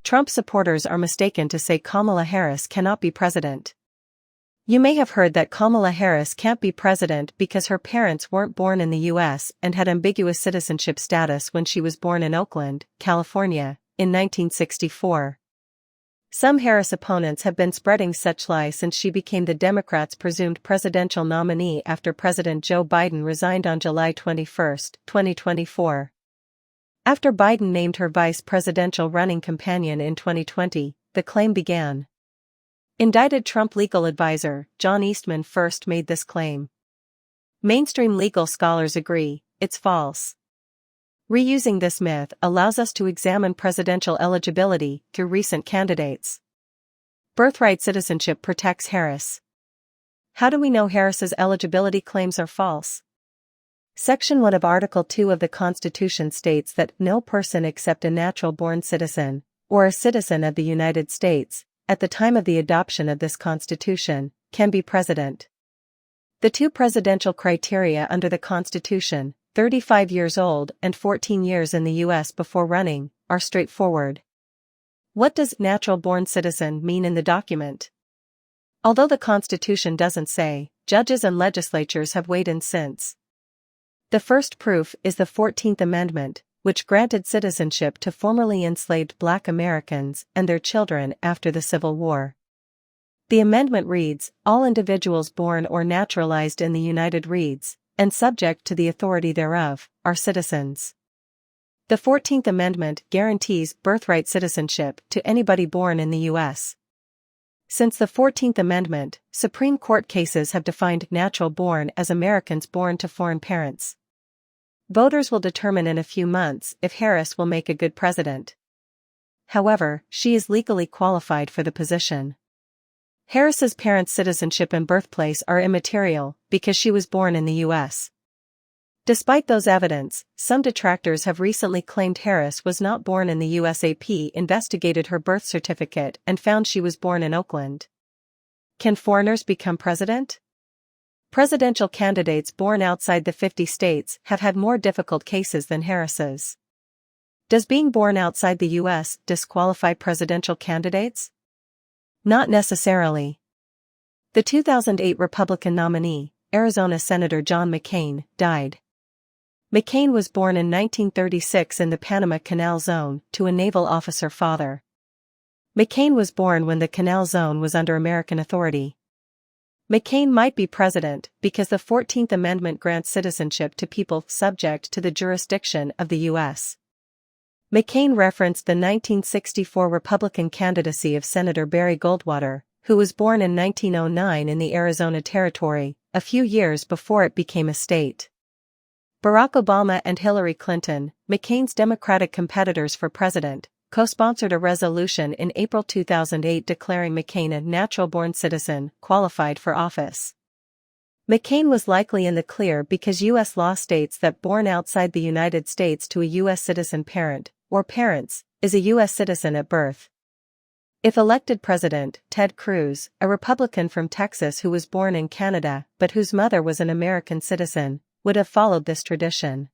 Trump supporters are mistaken to say Kamala Harris cannot be president. You may have heard that Kamala Harris can't be president because her parents weren't born in the U.S. and had ambiguous citizenship status when she was born in Oakland, California, in 1964. Some Harris opponents have been spreading such lies since she became the Democrats' presumed presidential nominee after President Joe Biden resigned on July 21, 2024. After Biden named her vice presidential running companion in 2020, the claim began. Indicted Trump legal advisor, John Eastman first made this claim. Mainstream legal scholars agree, it's false. Reusing this myth allows us to examine presidential eligibility through recent candidates. Birthright citizenship protects Harris. How do we know Harris's eligibility claims are false? Section 1 of Article 2 of the Constitution states that no person except a natural-born citizen, or a citizen of the United States, at the time of the adoption of this Constitution, can be president. The two presidential criteria under the Constitution, 35 years old and 14 years in the U.S. before running, are straightforward. What does natural-born citizen mean in the document? Although the Constitution doesn't say, judges and legislatures have weighed in since. The first proof is the 14th Amendment, which granted citizenship to formerly enslaved Black Americans and their children after the Civil War. The amendment reads, all individuals born or naturalized in the United States, and subject to the authority thereof, are citizens. The 14th Amendment guarantees birthright citizenship to anybody born in the U.S. Since the 14th Amendment, Supreme Court cases have defined natural-born as Americans born to foreign parents. Voters will determine in a few months if Harris will make a good president. However, she is legally qualified for the position. Harris's parents' citizenship and birthplace are immaterial because she was born in the U.S. Despite those evidence, some detractors have recently claimed Harris was not born in the USAP investigated her birth certificate and found she was born in Oakland. Can foreigners become president? Presidential candidates born outside the 50 states have had more difficult cases than Harris's. Does being born outside the U.S. disqualify presidential candidates? Not necessarily. The 2008 Republican nominee, Arizona Senator John McCain, died. McCain was born in 1936 in the Panama Canal Zone to a naval officer father. McCain was born when the Canal Zone was under American authority. McCain might be president because the 14th Amendment grants citizenship to people subject to the jurisdiction of the U.S. McCain referenced the 1964 Republican candidacy of Senator Barry Goldwater, who was born in 1909 in the Arizona Territory, a few years before it became a state. Barack Obama and Hillary Clinton, McCain's Democratic competitors for president, co-sponsored a resolution in April 2008 declaring McCain a natural-born citizen, qualified for office. McCain was likely in the clear because U.S. law states that born outside the United States to a U.S. citizen parent, or parents, is a U.S. citizen at birth. If elected president, Ted Cruz, a Republican from Texas who was born in Canada but whose mother was an American citizen, would have followed this tradition.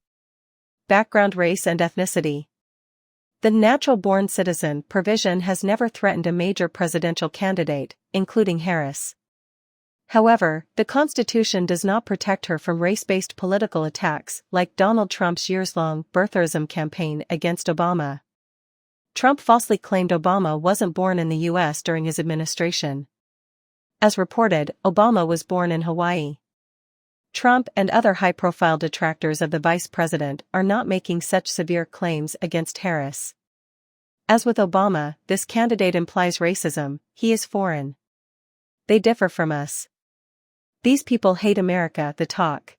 Background: race and ethnicity. The natural-born citizen provision has never threatened a major presidential candidate, including Harris. However, the Constitution does not protect her from race-based political attacks like Donald Trump's years-long birtherism campaign against Obama. Trump falsely claimed Obama wasn't born in the U.S. during his administration. As reported, Obama was born in Hawaii. Trump and other high-profile detractors of the vice president are not making such severe claims against Harris. As with Obama, this candidate implies racism. He is foreign. They differ from us. These people hate America, the talk.